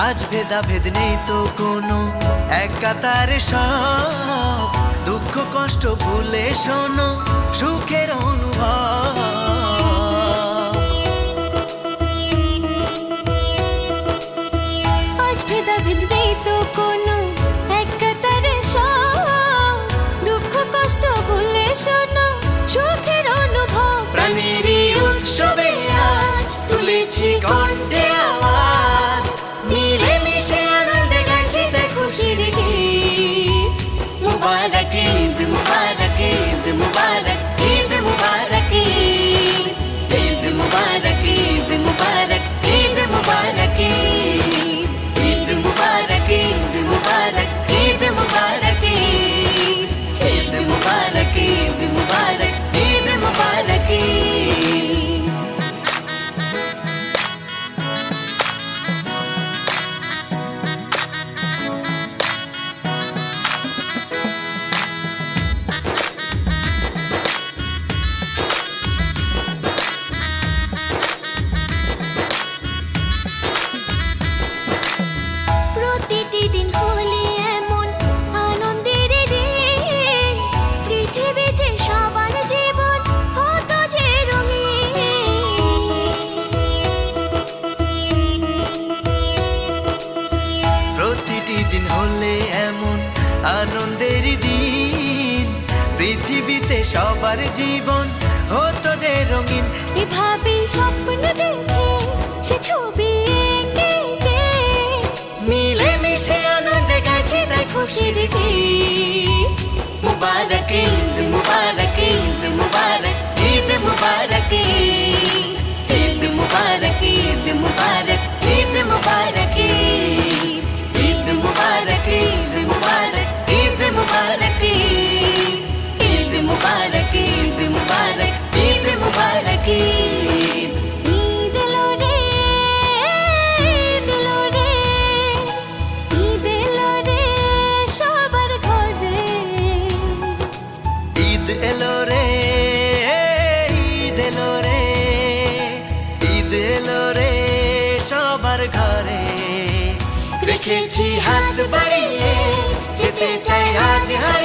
আজ ভেদাভেদ নেই তো কোনো, এক কাতারে সব দুঃখ কষ্ট ভুলে শোনো সুখের অনুভব। আজ ভেদাভেদ নেই তো কোনো, এক কাতারে সব দুঃখ কষ্ট ভুলে শোনো সুখের অনুভব। প্রাণেরই উৎসবে আজ তুলেছি কণ্ঠে আওয়াজ, মিলে মিশে আনন্দে গাইছি তাই খুশির গীত। মুবারক ঈদ মুবারক ঈদ মুবারক ঈদ মুবারক ঈদ, ঈদ মুবারক ঈদ মুবারক ঈদ মুবারক ঈদ, ঈদ মুবারক ঈদ মুবারক ঈদ মুবারক ঈদ, ঈদ মুবারক ঈদ মুবারক ঈদ মুবারক ঈদ। প্রতিটি দিন হলে এমন আনন্দের দিন, পৃথিবীতে সবার জীবন হতো যে রঙিন। প্রতিটি দিন হলে এমন আনন্দের দিন, পৃথিবীতে সবার জীবন হতো যে রঙিন। এভাবে স্বপ্ন দেখে সে ছবি এঁকে এঁকে মিলে মিশে আনন্দে গাইছি তাই খুশির গীত। মুবারক ঈদ মুবারক ঈদ মুবারক ঈদ মুবারক ঈদ, ঈদ মুবারক ঈদ মুবারক ঈদ মুবারক ঈদ, ঈদ মুবারক ঈদ মুবারক ঈদ মুবারক ঈদ, ঈদ মুবারক ঈদ মুবারক ঈদ মুবারক ঈদ। ঈদ এলো রে, ঈদ এলো রে, ঈদ এলো রে সবার ঘরে। ঈদ এলো রে, ঈদ এলো রে, ঈদ এলো রে সবার ঘরে। রেখেছি হাত বাড়িয়ে যেতে চাই আজ হারিয়ে।